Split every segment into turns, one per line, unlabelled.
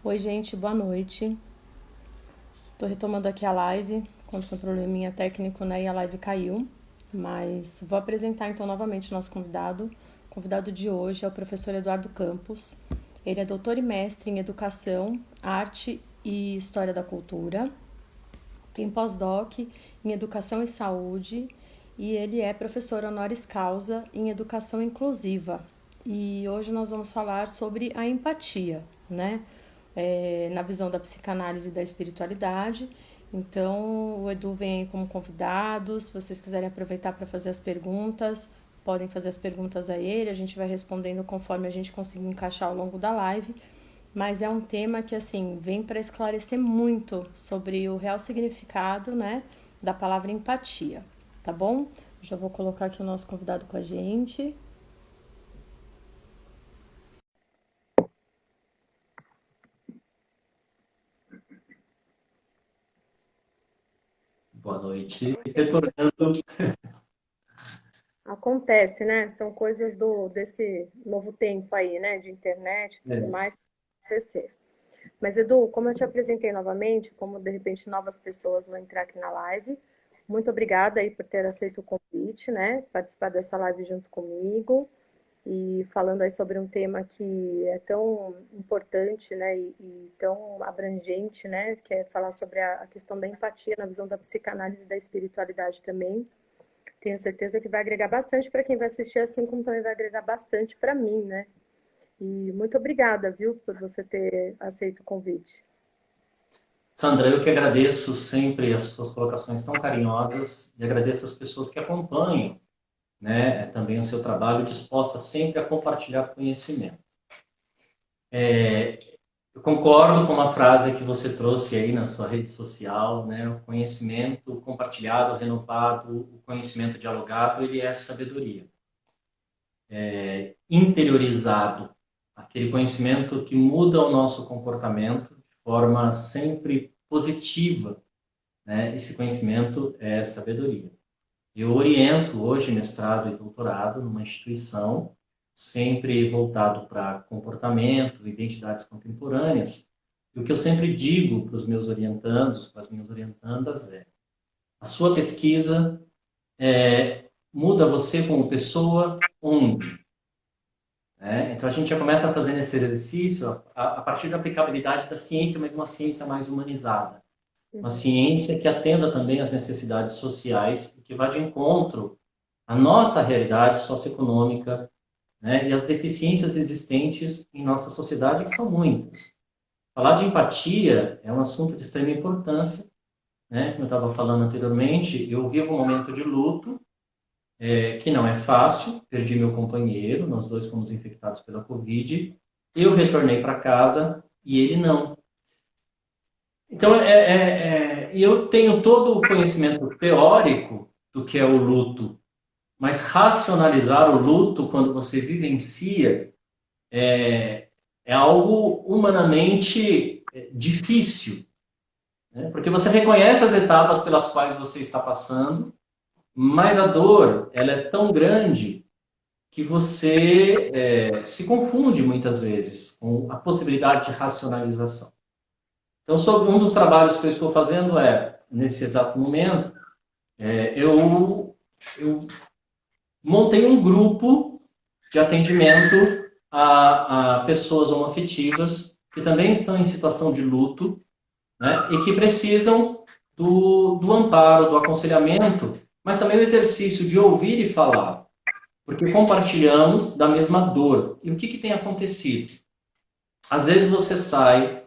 Oi, gente, boa noite. Tô retomando aqui a live, aconteceu um probleminha técnico, né, e a live caiu. Mas vou apresentar então novamente o nosso convidado. O convidado de hoje é o professor Eduardo Campos. Ele é doutor e mestre em Educação, Arte e História da Cultura. Tem pós-doc em Educação e Saúde e ele é professor honoris causa em Educação Inclusiva. E hoje nós vamos falar sobre a empatia, né? Na visão da psicanálise e da espiritualidade. Então, o Edu vem aí como convidado. Se vocês quiserem aproveitar para fazer as perguntas, podem fazer as perguntas a ele. A gente vai respondendo conforme a gente conseguir encaixar ao longo da live. Mas é um tema que, assim, vem para esclarecer muito sobre o real significado, né, da palavra empatia, tá bom? Já vou colocar aqui o nosso convidado com a gente.
Boa noite. Retornando.
Acontece, né? São coisas desse novo tempo aí, né? De internet e tudo
É,
mais acontecer. Mas, Edu, como eu te apresentei novamente, como de repente novas pessoas vão entrar aqui na live, muito obrigada aí por ter aceito o convite, né? Participar dessa live junto comigo e falando aí sobre um tema que é tão importante, né? E tão abrangente, né? Que é falar sobre a questão da empatia na visão da psicanálise e da espiritualidade também. Tenho certeza que vai agregar bastante para quem vai assistir, assim como também vai agregar bastante para mim, né? E muito obrigada, viu, por você ter aceito o convite.
Sandra, eu que agradeço sempre as suas colocações tão carinhosas e agradeço as pessoas que acompanham, né, também o seu trabalho, disposta sempre a compartilhar conhecimento. Eu concordo com uma frase que você trouxe aí na sua rede social, né, o conhecimento compartilhado, renovado, o conhecimento dialogado, ele é sabedoria. Interiorizado, aquele conhecimento que muda o nosso comportamento de forma sempre positiva, né? Esse conhecimento é sabedoria. Eu oriento hoje mestrado e doutorado numa instituição sempre voltado para comportamento, identidades contemporâneas. E o que eu sempre digo para os meus orientandos, para as minhas orientandas é: a sua pesquisa muda você como pessoa onde? Né? Então a gente já começa fazendo esse exercício a partir da aplicabilidade da ciência, mas uma ciência mais humanizada. Uma
Uhum.
ciência que atenda também às necessidades sociais e que vá de encontro à nossa realidade socioeconômica, né, e às deficiências existentes em nossa sociedade, que são muitas. Falar de empatia é um assunto de extrema importância, né? Como eu estava falando anteriormente, eu vivo um momento de luto, que não é fácil. Perdi meu companheiro, nós dois fomos infectados pela Covid. Eu retornei para casa e ele não. Então, eu tenho todo o conhecimento teórico do que é o luto, mas racionalizar o luto quando você vivencia é algo humanamente difícil, né? Porque você reconhece as etapas pelas quais você está passando, mas a dor ela é tão grande que você se confunde muitas vezes com a possibilidade de racionalização. Então, sobre um dos trabalhos que eu estou fazendo nesse exato momento, eu montei um grupo de atendimento a pessoas homoafetivas que também estão em situação de luto, né, e que precisam do amparo, do aconselhamento, mas também o exercício de ouvir e falar, porque compartilhamos da mesma dor. E o que tem acontecido? Às vezes você sai,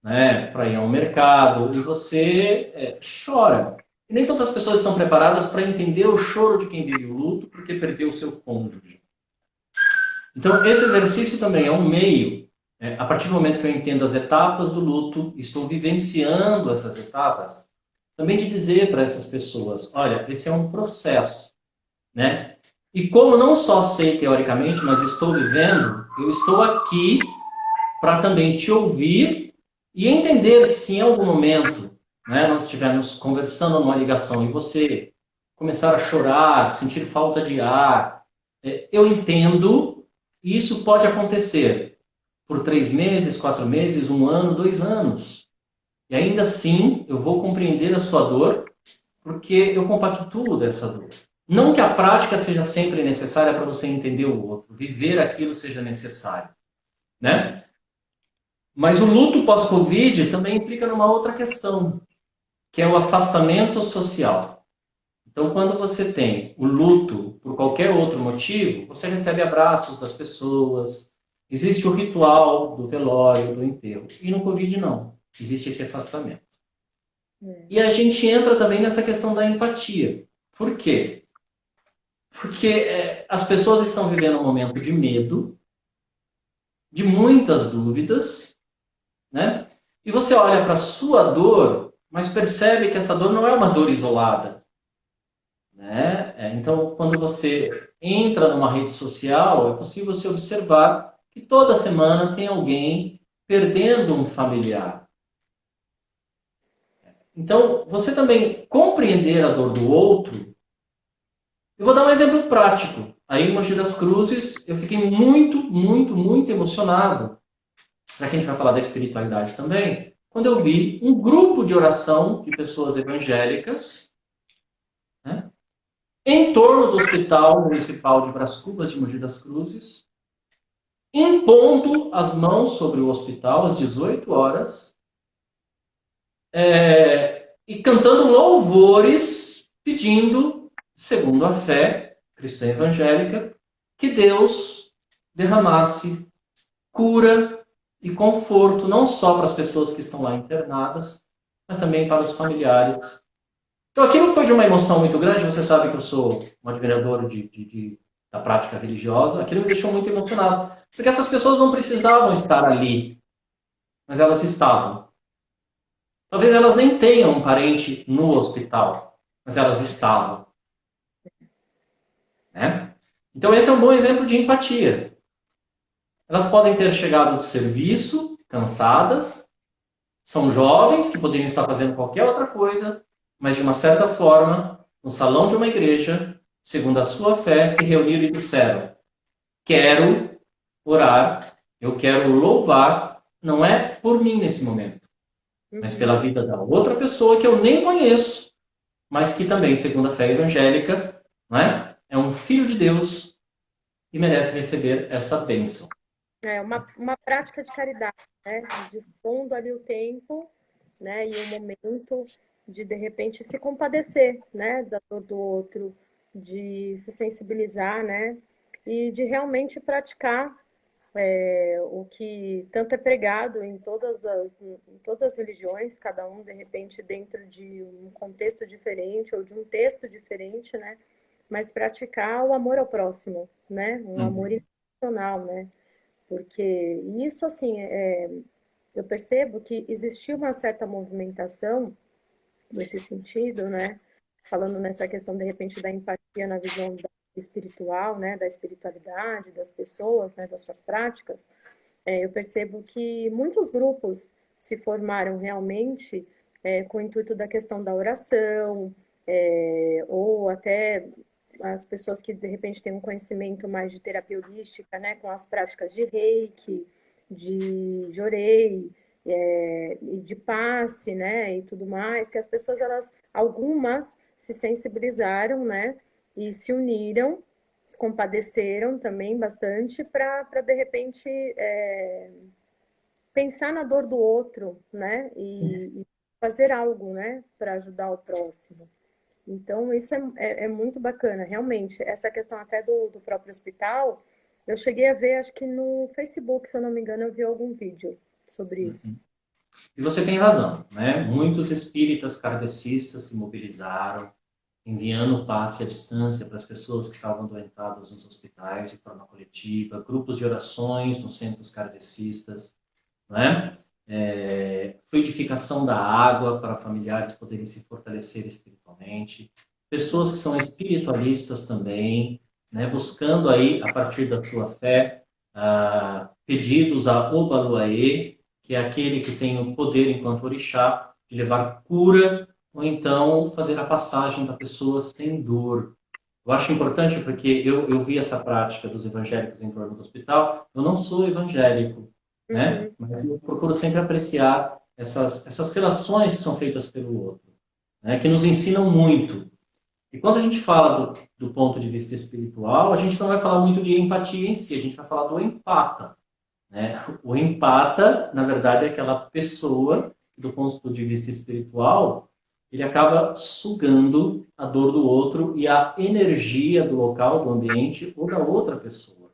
né, para ir ao mercado e você chora. E nem todas as pessoas estão preparadas para entender o choro de quem vive o luto porque perdeu o seu cônjuge. Então, esse exercício também é um meio, a partir do momento que eu entendo as etapas do luto, estou vivenciando essas etapas, também de dizer para essas pessoas: olha, esse é um processo, né? E como não só sei teoricamente, mas estou vivendo, eu estou aqui para também te ouvir e entender que se em algum momento, né, nós estivermos conversando numa ligação e você começar a chorar, sentir falta de ar, eu entendo, e isso pode acontecer. por 3 meses, 4 meses, 1 ano, 2 anos. E ainda assim, eu vou compreender a sua dor, porque eu compactuo dessa dor. Não que a prática seja sempre necessária para você entender o outro, viver aquilo seja necessário, né? Mas o luto pós-Covid também implica numa outra questão, que é o afastamento social. Então, quando você tem o luto por qualquer outro motivo, você recebe abraços das pessoas, existe o ritual do velório, do enterro. E no Covid não, existe esse afastamento. E a gente entra também nessa questão da empatia. Por quê? Porque as pessoas estão vivendo um momento de medo, de muitas dúvidas, né? E você olha para a sua dor, mas percebe que essa dor não é uma dor isolada, né? Então, quando você entra numa rede social, é possível você observar que toda semana tem alguém perdendo um familiar. Então, você também compreender a dor do outro. Eu vou dar um exemplo prático. Aí em Mogi das Cruzes, eu fiquei muito, muito, muito emocionado, já que a gente vai falar da espiritualidade também, quando eu vi um grupo de oração de pessoas evangélicas, né, em torno do Hospital Municipal de Brás Cubas de Mogi das Cruzes, impondo as mãos sobre o hospital às 18 horas, e cantando louvores, pedindo, segundo a fé cristã evangélica, que Deus derramasse cura e conforto, não só para as pessoas que estão lá internadas, mas também para os familiares. Então, aquilo foi de uma emoção muito grande. Você sabe que eu sou um admirador da prática religiosa. Aquilo me deixou muito emocionado. Porque essas pessoas não precisavam estar ali, mas elas estavam. Talvez elas nem tenham um parente no hospital, mas elas estavam. Né? Então, esse é um bom exemplo de empatia. Elas podem ter chegado do serviço, cansadas, são jovens que poderiam estar fazendo qualquer outra coisa, mas de uma certa forma, no salão de uma igreja, segundo a sua fé, se reuniram e disseram: quero orar, eu quero louvar, não é por mim nesse momento, mas pela vida da outra pessoa que eu nem conheço, mas que também, segundo a fé evangélica, não é? É um filho de Deus e merece receber essa bênção.
É uma prática de caridade, né? Dispondo ali o tempo, né? E o momento de repente, se compadecer, né? Da dor do outro, de se sensibilizar, né? E de realmente praticar o que tanto é pregado em todas as religiões, cada um, de repente, dentro de um contexto diferente ou de um texto diferente, né? Mas praticar o amor ao próximo, né? Um amor incondicional, né? Porque isso, assim, eu percebo que existiu uma certa movimentação nesse sentido, né? Falando nessa questão, de repente, da empatia na visão espiritual, né? Da espiritualidade das pessoas, né? Das suas práticas. Eu percebo que muitos grupos se formaram realmente com o intuito da questão da oração, ou até as pessoas que de repente têm um conhecimento mais de terapia holística, né, com as práticas de reiki, de jorei, e de passe, né, e tudo mais, que as pessoas, algumas se sensibilizaram, né, e se uniram, se compadeceram também bastante para de repente pensar na dor do outro, né, e fazer algo, né, para ajudar o próximo. Então, isso é muito bacana, realmente. Essa questão até do próprio hospital, eu cheguei a ver, acho que no Facebook, se eu não me engano, eu vi algum vídeo sobre isso.
E você tem razão, né? Muitos espíritas kardecistas se mobilizaram, enviando passe à distância para as pessoas que estavam doentadas nos hospitais de forma coletiva, grupos de orações nos centros kardecistas, né? Fluidificação da água para familiares poderem se fortalecer espiritualmente, pessoas que são espiritualistas também, né? Buscando aí, a partir da sua fé, pedidos a Obaluaê, que é aquele que tem o poder enquanto orixá de levar cura ou então fazer a passagem da pessoa sem dor. Eu acho importante porque eu vi essa prática dos evangélicos em torno do hospital. Eu não sou evangélico, né? Mas eu procuro sempre apreciar essas relações que são feitas pelo outro, né? Que nos ensinam muito. E quando a gente fala do ponto de vista espiritual, a gente não vai falar muito de empatia em si, a gente vai falar do empata, né? O empata, na verdade, é aquela pessoa, do ponto de vista espiritual, ele acaba sugando a dor do outro e a energia do local, do ambiente ou da outra pessoa,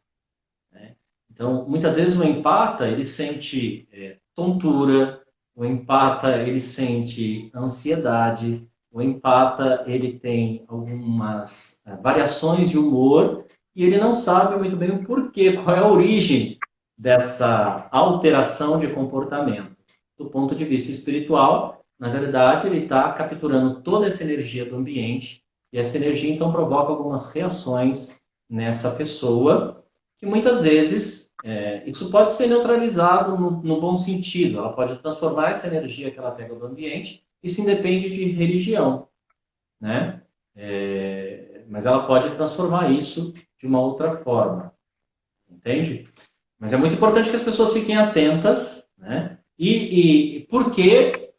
né? Então, muitas vezes o empata, ele sente tontura, o empata, ele sente ansiedade, o empata, ele tem algumas variações de humor e ele não sabe muito bem o porquê, qual é a origem dessa alteração de comportamento. Do ponto de vista espiritual, na verdade, ele está capturando toda essa energia do ambiente e essa energia, então, provoca algumas reações nessa pessoa que muitas vezes isso pode ser neutralizado no bom sentido. Ela pode transformar essa energia que ela pega do ambiente. Isso independe de religião, né? Mas ela pode transformar isso de uma outra forma, entende? Mas é muito importante que as pessoas fiquem atentas, né? E porque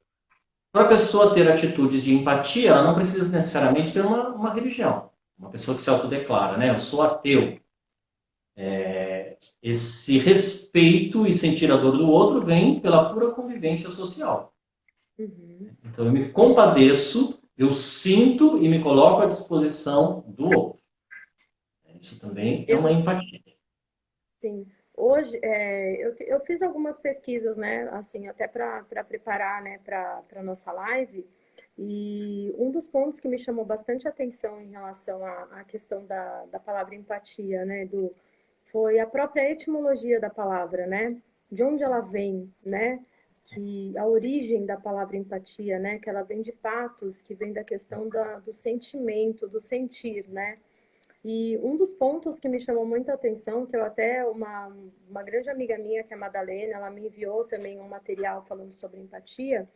para a pessoa ter atitudes de empatia, ela não precisa necessariamente ter uma religião. Uma pessoa que se autodeclara, né? Eu sou ateu. Esse respeito e sentir a dor do outro vem pela pura convivência social. Então eu me compadeço, eu sinto e me coloco à disposição do outro. Isso também é uma empatia.
Sim. Hoje, eu fiz algumas pesquisas, né, assim, até para preparar, né, para a nossa live, e um dos pontos que me chamou bastante atenção em relação à questão da palavra empatia, né, foi a própria etimologia da palavra, né, de onde ela vem, né, que a origem da palavra empatia, né, que ela vem de patos, que vem da questão do sentimento, do sentir, né. E um dos pontos que me chamou muita atenção, que eu até, uma grande amiga minha, que é a Madalena, ela me enviou também um material falando sobre empatia,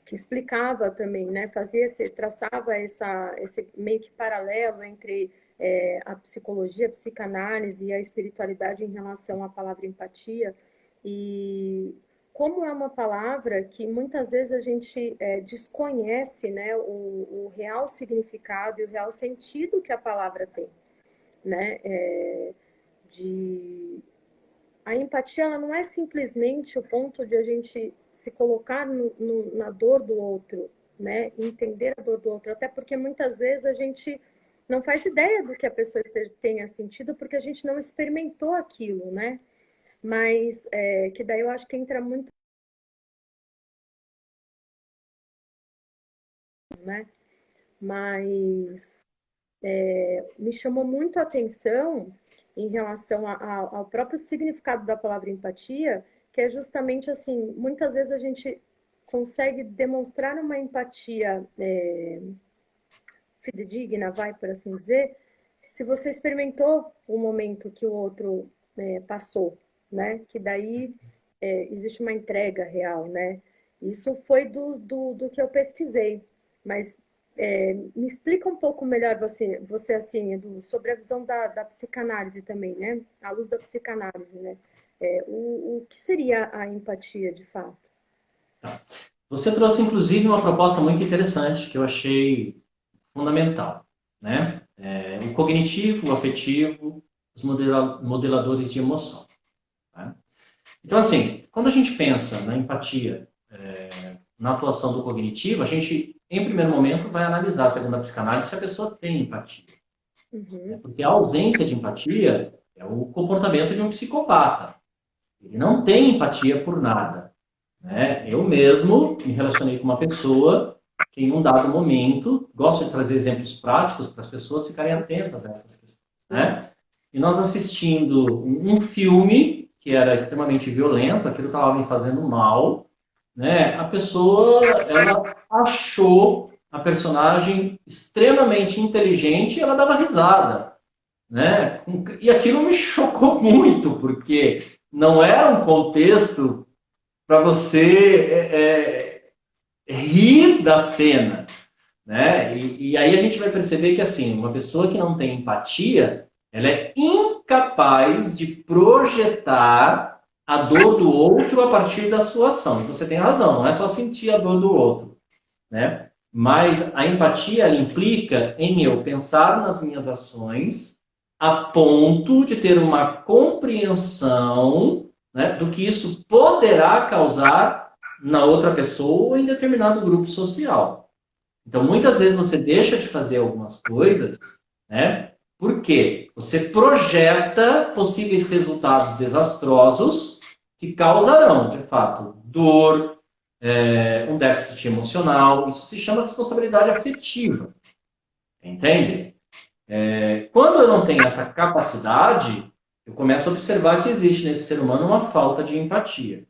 que explicava também, né, traçava esse meio que paralelo entre a psicologia, a psicanálise e a espiritualidade em relação à palavra empatia. E como é uma palavra que muitas vezes a gente desconhece, né, o real significado e o real sentido que a palavra tem, né? A empatia, ela não é simplesmente o ponto de a gente se colocar na dor do outro, né? Entender a dor do outro, até porque muitas vezes a gente não faz ideia do que a pessoa tenha sentido porque a gente não experimentou aquilo, né? Mas que daí eu acho que entra muito, né? Mas me chamou muito a atenção em relação ao próprio significado da palavra empatia, que é justamente assim, muitas vezes a gente consegue demonstrar uma empatia fidedigna, vai por assim dizer, se você experimentou o momento que o outro passou, né? Que daí existe uma entrega real, né? Isso foi do que eu pesquisei, mas me explica um pouco melhor você assim, Edu, sobre a visão da psicanálise também, né? À luz da psicanálise, né? O que seria a empatia, de fato?
Tá. Você trouxe, inclusive, uma proposta muito interessante que eu achei fundamental, né? O cognitivo, o afetivo, os modeladores de emoção. Tá? Então, assim, quando a gente pensa na empatia, na atuação do cognitivo, a gente, em primeiro momento, vai analisar, segundo a psicanálise, se a pessoa tem empatia. Porque a ausência de empatia é o comportamento de um psicopata. Ele não tem empatia por nada, né? Eu mesmo me relacionei com uma pessoa que, em um dado momento, gosto de trazer exemplos práticos para as pessoas ficarem atentas a essas questões, né? E nós assistindo um filme que era extremamente violento, aquilo estava me fazendo mal, né? A pessoa, ela achou a personagem extremamente inteligente e ela dava risada, né? E aquilo me chocou muito, porque não era um contexto para você rir da cena, né? E aí a gente vai perceber que, assim, uma pessoa que não tem empatia, ela é incapaz de projetar a dor do outro a partir da sua ação. Você tem razão, não é só sentir a dor do outro, né? Mas a empatia ela implica em eu pensar nas minhas ações a ponto de ter uma compreensão, né, do que isso poderá causar na outra pessoa ou em determinado grupo social. Então, muitas vezes você deixa de fazer algumas coisas, né, porque você projeta possíveis resultados desastrosos que causarão, de fato, dor, um déficit emocional. Isso se chama responsabilidade afetiva. Entende? Quando eu não tenho essa capacidade, eu começo a observar que existe nesse ser humano uma falta de empatia.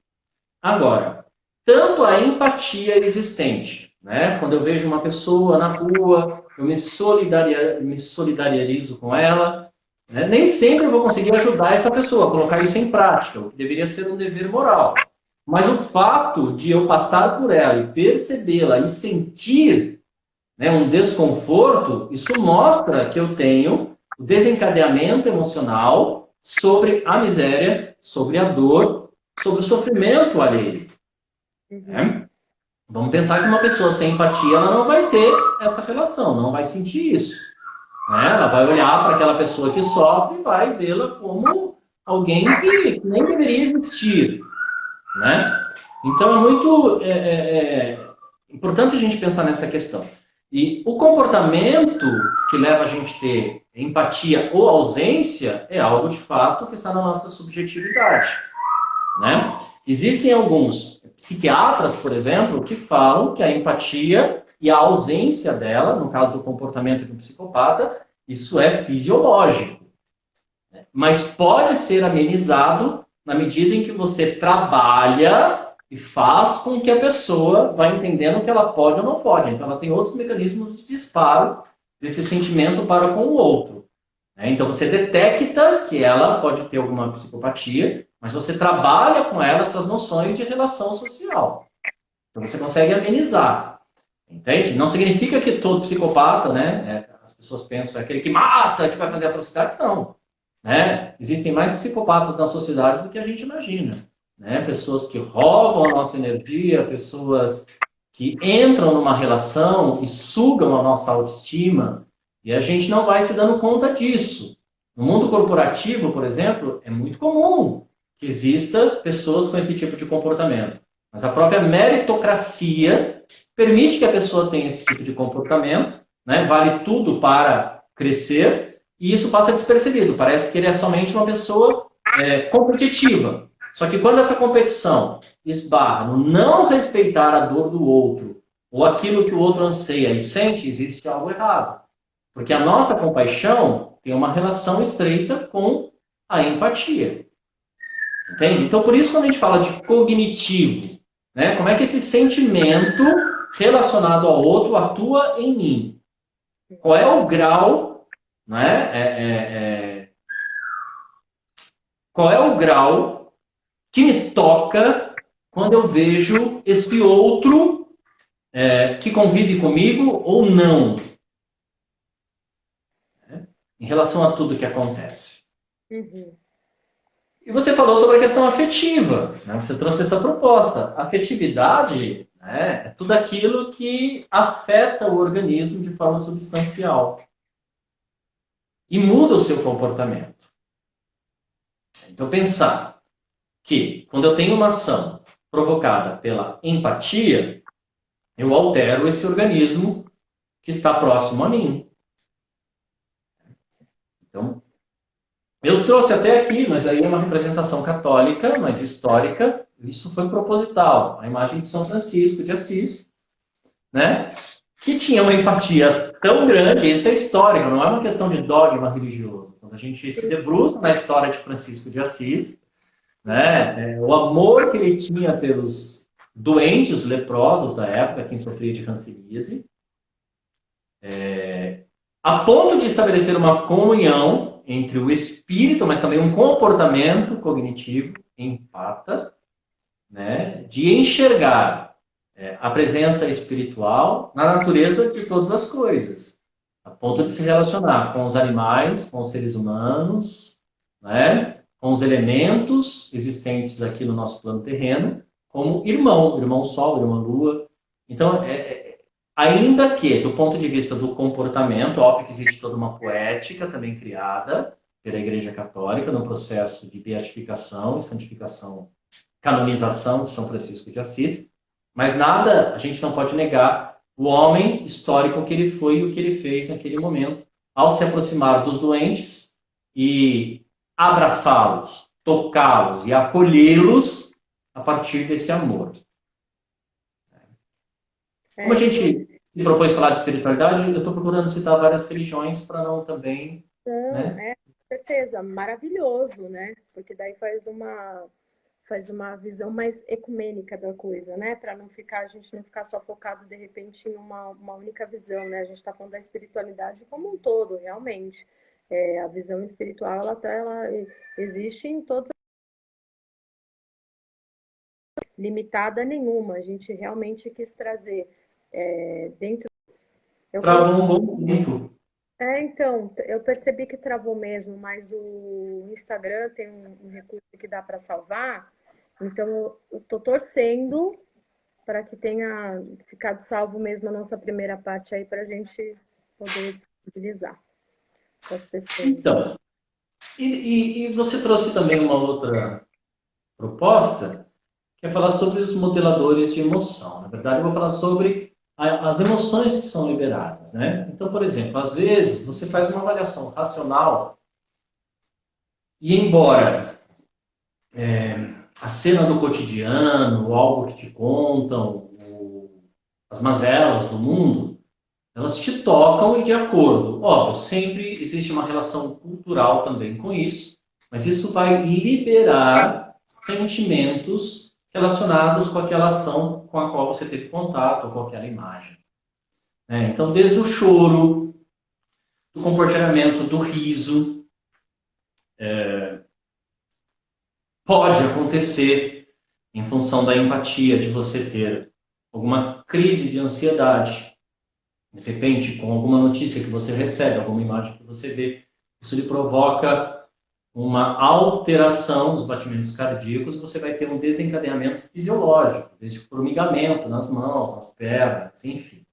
Agora, tanto a empatia existente, né? Quando eu vejo uma pessoa na rua, eu me solidarizo com ela, né? Nem sempre eu vou conseguir ajudar essa pessoa a colocar isso em prática, o que deveria ser um dever moral. Mas o fato de eu passar por ela e percebê-la e sentir, né, um desconforto, isso mostra que eu tenho o desencadeamento emocional sobre a miséria, sobre a dor, sobre o sofrimento alheio. Né? Vamos pensar que uma pessoa sem empatia ela não vai ter essa relação, não vai sentir isso. Né? Ela vai olhar para aquela pessoa que sofre e vai vê-la como alguém que nem deveria existir. Né? Então é muito importante a gente pensar nessa questão. E o comportamento que leva a gente a ter empatia ou ausência é algo de fato que está na nossa subjetividade. Né? Existem alguns psiquiatras, por exemplo, que falam que a empatia e a ausência dela, no caso do comportamento de um psicopata, isso é fisiológico. Mas pode ser amenizado na medida em que você trabalha e faz com que a pessoa vá entendendo que ela pode ou não pode. Então, ela tem outros mecanismos de disparo desse sentimento para com o outro. Então, você detecta que ela pode ter alguma psicopatia, mas você trabalha com ela essas noções de relação social. Então, você consegue amenizar. Entende? Não significa que todo psicopata, né? As pessoas pensam, é aquele que mata, que vai fazer atrocidades. Não. Né? Existem mais psicopatas na sociedade do que a gente imagina. Né? Pessoas que roubam a nossa energia, pessoas que entram numa relação e sugam a nossa autoestima, e a gente não vai se dando conta disso. No mundo corporativo, por exemplo, é muito comum que exista pessoas com esse tipo de comportamento. Mas a própria meritocracia permite que a pessoa tenha esse tipo de comportamento, né? Vale tudo para crescer, e isso passa despercebido. Parece que ele é somente uma pessoa competitiva. Só que quando essa competição esbarra no não respeitar a dor do outro, ou aquilo que o outro anseia e sente, existe algo errado. Porque a nossa compaixão tem uma relação estreita com a empatia. Entende? Então, por isso, quando a gente fala de cognitivo, né, como é que esse sentimento relacionado ao outro atua em mim? Qual é o grau, né, qual é o grau que me toca quando eu vejo esse outro que convive comigo ou não? Em relação a tudo que acontece.
Uhum.
E você falou sobre a questão afetiva, né? Você trouxe essa proposta. Afetividade, né, é tudo aquilo que afeta o organismo de forma substancial e muda o seu comportamento. Então, pensar que quando eu tenho uma ação provocada pela empatia, eu altero esse organismo que está próximo a mim. Então, eu trouxe até aqui, mas aí é uma representação católica, mas histórica. Isso foi proposital. A imagem de São Francisco de Assis, né? Que tinha uma empatia tão grande, isso é histórico, não é uma questão de dogma religioso. Quando a gente se debruça na história de Francisco de Assis, né, o amor que ele tinha pelos doentes, os leprosos da época, quem sofria de hanseníase, a ponto de estabelecer uma comunhão entre o espírito, mas também um comportamento cognitivo empata, né, de enxergar a presença espiritual na natureza de todas as coisas, a ponto de se relacionar com os animais, com os seres humanos, né, com os elementos existentes aqui no nosso plano terreno, como irmão, irmão Sol, irmã Lua. Então, ainda que, do ponto de vista do comportamento, óbvio que existe toda uma poética também criada pela Igreja Católica no processo de beatificação e santificação, canonização de São Francisco de Assis, mas nada, a gente não pode negar o homem histórico que ele foi e o que ele fez naquele momento, ao se aproximar dos doentes e abraçá-los, tocá-los e acolhê-los a partir desse amor. Como a gente se propôs falar de espiritualidade, eu estou procurando citar várias religiões para não também,
Então,
né?
com certeza, maravilhoso, né? Porque daí faz uma visão mais ecumênica da coisa, né? Para não ficar, a gente não ficar só focado de repente em uma única visão, né? A gente está falando da espiritualidade como um todo, realmente. A visão espiritual, ela existe em todas, limitada nenhuma. A gente realmente quis trazer dentro. Eu
Travou
coloquei.
um bom tempo.
Então, eu percebi que travou mesmo, mas o Instagram tem um recurso que dá para salvar. Então, eu tô torcendo para que tenha ficado salvo mesmo a nossa primeira parte aí para a gente poder disponibilizar para as pessoas.
Então, e você trouxe também uma outra proposta, que é falar sobre os modeladores de emoção. Na verdade, eu vou falar sobre as emoções que são liberadas, né? Então, por exemplo, às vezes você faz uma avaliação racional e embora a cena do cotidiano, ou algo que te contam, as mazelas do mundo, elas te tocam e de acordo. Óbvio, sempre existe uma relação cultural também com isso, mas isso vai liberar sentimentos relacionados com aquela ação com a qual você teve contato, ou com aquela imagem. Então, desde o choro, do comportamento, do riso, pode acontecer em função da empatia, de você ter alguma crise de ansiedade, de repente, com alguma notícia que você recebe, alguma imagem que você vê, isso lhe provoca uma alteração dos batimentos cardíacos, você vai ter um desencadeamento fisiológico, desde formigamento nas mãos, nas pernas, enfim.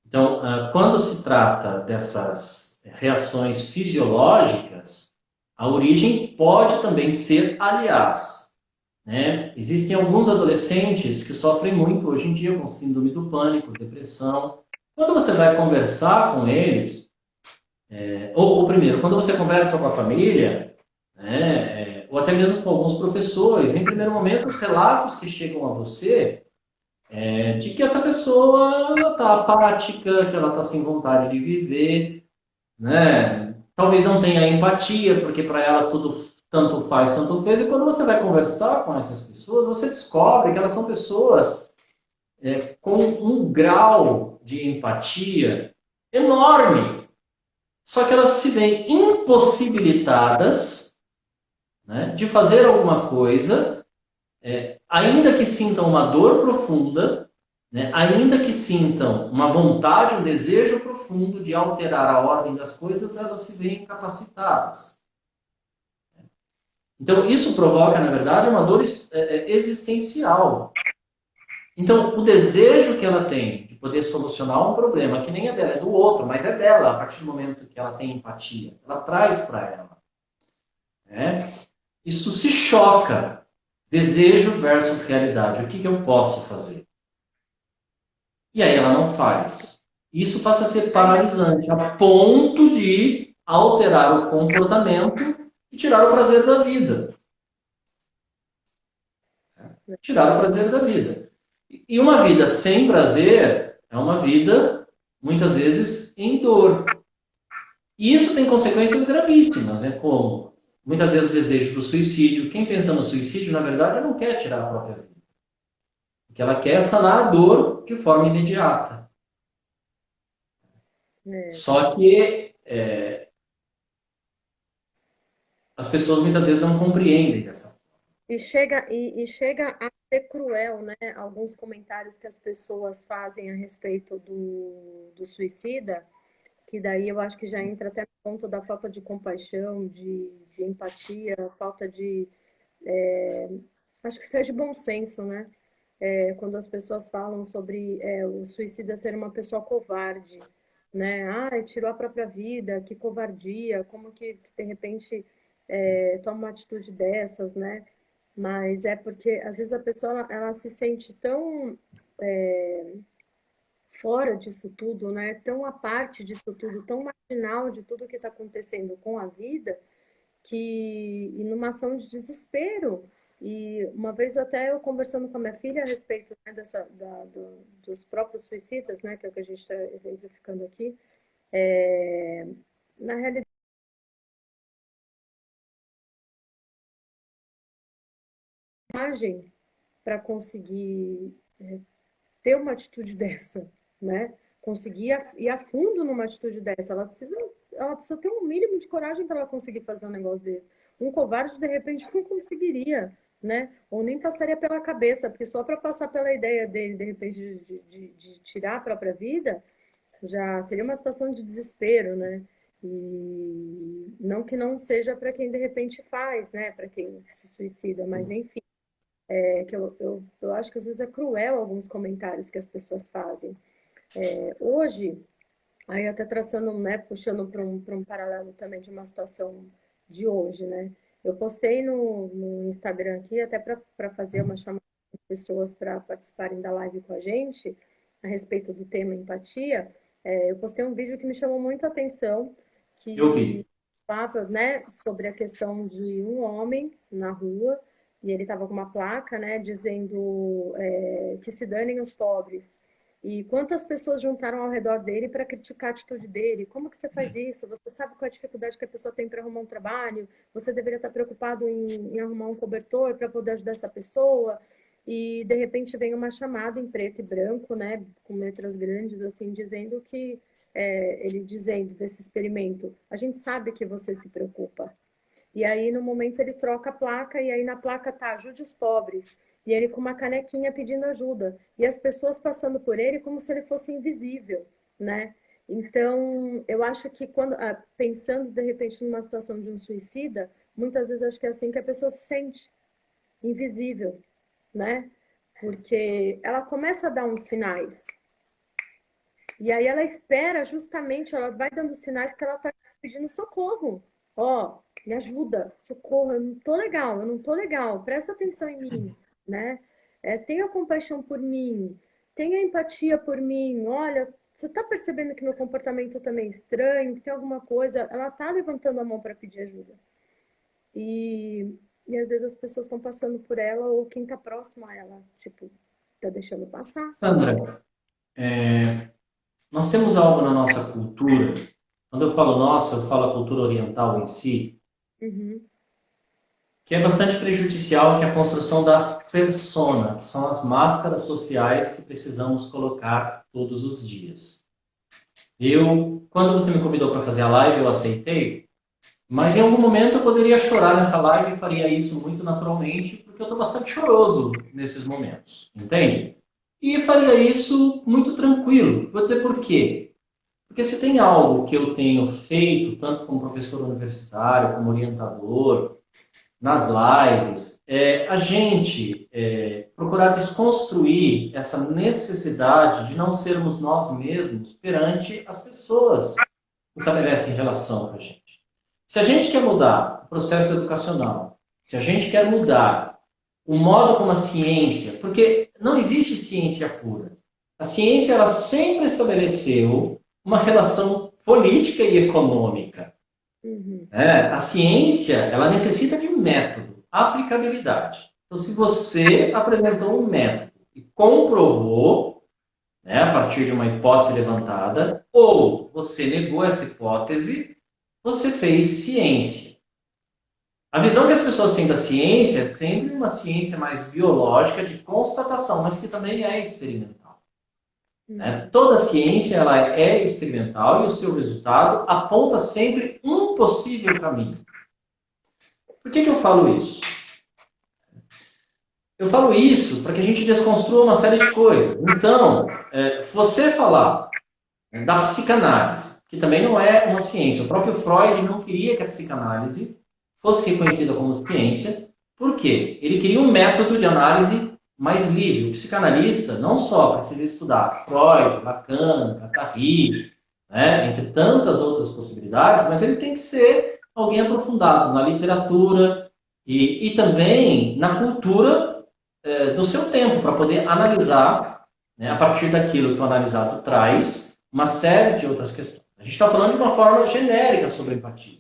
Então, quando se trata dessas reações fisiológicas, a origem pode também ser, aliás, né? Existem alguns adolescentes que sofrem muito hoje em dia com síndrome do pânico, depressão. Quando você vai conversar com eles, ou primeiro, quando você conversa com a família, né, ou até mesmo com alguns professores, em primeiro momento, os relatos que chegam a você de que essa pessoa está apática, que ela está sem vontade de viver, né? Talvez não tenha empatia, porque para ela tudo tanto faz, tanto fez. E quando você vai conversar com essas pessoas, você descobre que elas são pessoas com um grau de empatia enorme. Só que elas se veem impossibilitadas, né, de fazer alguma coisa, ainda que sintam uma dor profunda, né, ainda que sintam uma vontade, um desejo profundo de alterar a ordem das coisas, elas se veem incapacitadas. Então, isso provoca, na verdade, uma dor existencial. Então, o desejo que ela tem de poder solucionar um problema, que nem é dela, é do outro, mas é dela, a partir do momento que ela tem empatia, ela traz para ela. Né? Isso se choca. Desejo versus realidade. O que eu posso fazer? E aí ela não faz. Isso passa a ser paralisante, a ponto de alterar o comportamento e tirar o prazer da vida. Tirar o prazer da vida. E uma vida sem prazer é uma vida, muitas vezes, em dor. E isso tem consequências gravíssimas, né? Como muitas vezes o desejo do suicídio. Quem pensa no suicídio, na verdade, não quer tirar a própria vida. O que ela quer é sanar a dor de forma imediata.
É.
Só que as pessoas muitas vezes não compreendem dessa forma.
E chega a ser cruel, né? Alguns comentários que as pessoas fazem a respeito do suicida, que daí eu acho que já entra até no ponto da falta de compaixão, de empatia, falta de, acho que seja de bom senso, né? Quando as pessoas falam sobre o suicida ser uma pessoa covarde, né? Ah, tirou a própria vida, que covardia, como que de repente toma uma atitude dessas, né? Mas é porque às vezes a pessoa ela se sente tão fora disso tudo, né? Tão à parte disso tudo, tão marginal de tudo que está acontecendo com a vida, que e numa ação de desespero. E uma vez até eu conversando com a minha filha a respeito, né, dos próprios suicidas, né, que é o que a gente está exemplificando aqui, na realidade, para conseguir ter uma atitude dessa, né? Conseguir ir a fundo numa atitude dessa. Ela precisa ter um mínimo de coragem para ela conseguir fazer um negócio desse. Um covarde, de repente, não conseguiria, né? Ou nem passaria pela cabeça, porque só para passar pela ideia dele, de repente, de tirar a própria vida, já seria uma situação de desespero, né? E não que não seja para quem de repente faz, né? Para quem se suicida, mas enfim, que eu acho que às vezes é cruel alguns comentários que as pessoas fazem. Hoje, aí até traçando, né, puxando para um paralelo também de uma situação de hoje, né? Eu postei no Instagram aqui, até para fazer uma chamada das pessoas para participarem da live com a gente, a respeito do tema empatia. Eu postei um vídeo que me chamou muito a atenção,
Eu
que
vi.
falava, né, sobre a questão de um homem na rua, e ele estava com uma placa, né, dizendo que se danem os pobres. E quantas pessoas juntaram ao redor dele para criticar a atitude dele? Como que você faz isso? Você sabe qual é a dificuldade que a pessoa tem para arrumar um trabalho? Você deveria estar preocupado em arrumar um cobertor para poder ajudar essa pessoa? E de repente vem uma chamada em preto e branco, né, com letras grandes assim, dizendo que ele dizendo desse experimento, a gente sabe que você se preocupa. E aí, no momento, ele troca a placa, e aí na placa tá, ajude os pobres. E ele com uma canequinha pedindo ajuda. E as pessoas passando por ele como se ele fosse invisível, né? Então, eu acho que quando, pensando de repente numa situação de um suicida, muitas vezes eu acho que é assim que a pessoa se sente, invisível, né? Porque ela começa a dar uns sinais. E aí ela espera justamente, ela vai dando sinais que ela está pedindo socorro. Ó, me ajuda, socorro, eu não tô legal, presta atenção em mim, né? Tenha compaixão por mim, tenha empatia por mim. Olha, você está percebendo que meu comportamento também é estranho, que tem alguma coisa? Ela está levantando a mão para pedir ajuda. E às vezes as pessoas estão passando por ela ou quem está próximo a ela, tipo, tá deixando passar.
Sandra, nós temos algo na nossa cultura, quando eu falo nossa, eu falo a cultura oriental em si,
Uhum,
que é bastante prejudicial, que é a construção da persona, que são as máscaras sociais que precisamos colocar todos os dias. Quando você me convidou para fazer a live, eu aceitei, mas em algum momento eu poderia chorar nessa live e faria isso muito naturalmente, porque eu estou bastante choroso nesses momentos, entende? E faria isso muito tranquilo. Vou dizer por quê. Porque se tem algo que eu tenho feito, tanto como professor universitário, como orientador, nas lives, a gente procurar desconstruir essa necessidade de não sermos nós mesmos perante as pessoas que estabelecem relação com a gente. Se a gente quer mudar o processo educacional, se a gente quer mudar o modo como a ciência, porque não existe ciência pura. A ciência ela sempre estabeleceu uma relação política e econômica.
uhum,
A ciência ela necessita de método, aplicabilidade. Então, se você apresentou um método e comprovou, né, a partir de uma hipótese levantada, ou você negou essa hipótese, você fez ciência. A visão que as pessoas têm da ciência é sempre uma ciência mais biológica de constatação, mas que também é experimental. Né?
uhum.
Toda ciência ela é experimental e o seu resultado aponta sempre um possível caminho. Por que eu falo isso? Eu falo isso para que a gente desconstrua uma série de coisas. Então, você falar da psicanálise, que também não é uma ciência. O próprio Freud não queria que a psicanálise fosse reconhecida como ciência. Por quê? Ele queria um método de análise mais livre. O psicanalista não só precisa estudar Freud, Lacan, Guattari, né, entre tantas outras possibilidades, mas ele tem que ser alguém aprofundado na literatura e também na cultura do seu tempo, para poder analisar, né, a partir daquilo que o analisado traz, uma série de outras questões. A gente está falando de uma forma genérica sobre a empatia.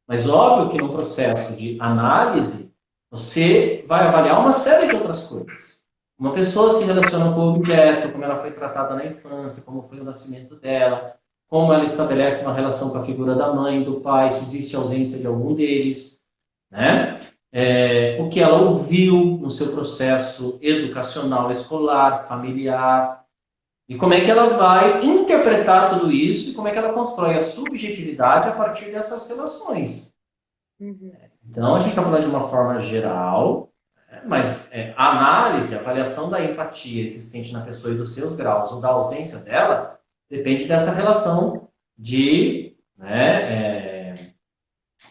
Mas óbvio que no processo de análise, você vai avaliar uma série de outras coisas. Uma pessoa se relaciona com o objeto, como ela foi tratada na infância, como foi o nascimento dela, como ela estabelece uma relação com a figura da mãe, do pai, se existe ausência de algum deles, né? O que ela ouviu no seu processo educacional, escolar, familiar, e como é que ela vai interpretar tudo isso e como é que ela constrói a subjetividade a partir dessas relações.
Uhum.
Então, a gente está falando de uma forma geral, mas a análise, a avaliação da empatia existente na pessoa e dos seus graus ou da ausência dela, depende dessa relação de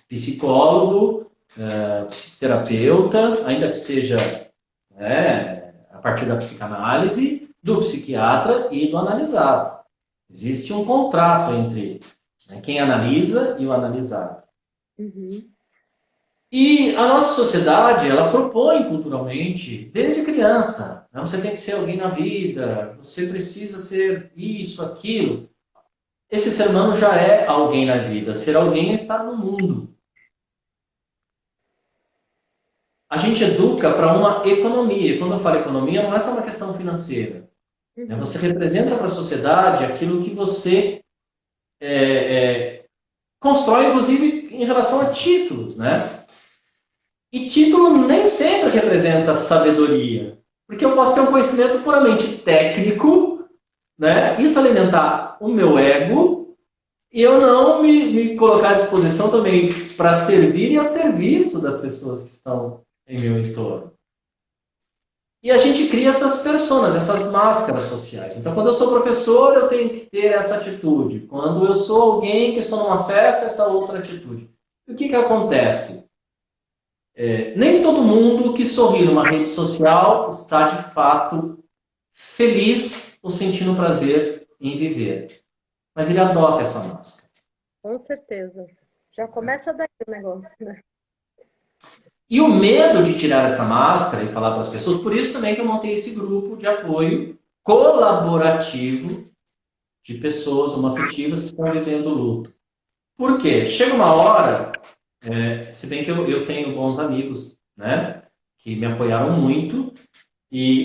psicólogo, psicoterapeuta, ainda que seja a partir da psicanálise, do psiquiatra e do analisado. Existe um contrato entre quem analisa e o analisado.
Uhum.
E a nossa sociedade, ela propõe culturalmente, desde criança, né? Você tem que ser alguém na vida, você precisa ser isso, aquilo. Esse ser humano já é alguém na vida, ser alguém é estar no mundo. A gente educa para uma economia. E quando eu falo economia, não é só uma questão financeira.
Uhum.
Você representa para a sociedade aquilo que você constrói, inclusive, em relação a títulos, né? E título nem sempre representa sabedoria. Porque eu posso ter um conhecimento puramente técnico, né? Isso alimentar o meu ego e eu não me colocar à disposição também para servir e a serviço das pessoas que estão em meu entorno. E a gente cria essas personas, essas máscaras sociais. Então, quando eu sou professor, eu tenho que ter essa atitude. Quando eu sou alguém que estou numa festa, essa outra atitude. E o que acontece? Nem todo mundo que sorri numa rede social está, de fato, feliz ou sentindo prazer em viver. Mas ele adota essa máscara.
Com certeza. Já começa daí o negócio, né?
E o medo de tirar essa máscara e falar para as pessoas, por isso também que eu montei esse grupo de apoio colaborativo de pessoas homoafetivas que estão vivendo luto. Por quê? Chega uma hora, se bem que eu tenho bons amigos, né, que me apoiaram muito,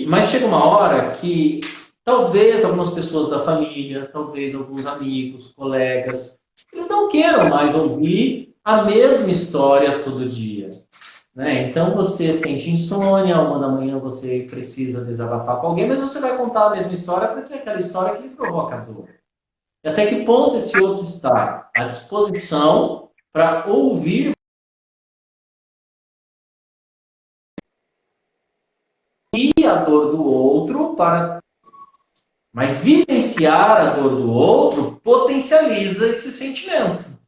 mas chega uma hora que talvez algumas pessoas da família, talvez alguns amigos, colegas, eles não queiram mais ouvir a mesma história todo dia. Né? Então você sente insônia, 1 da manhã você precisa desabafar com alguém, mas você vai contar a mesma história porque é aquela história que lhe provoca dor. E até que ponto esse outro está à disposição para ouvir a dor do outro, mas vivenciar a dor do outro potencializa esse sentimento.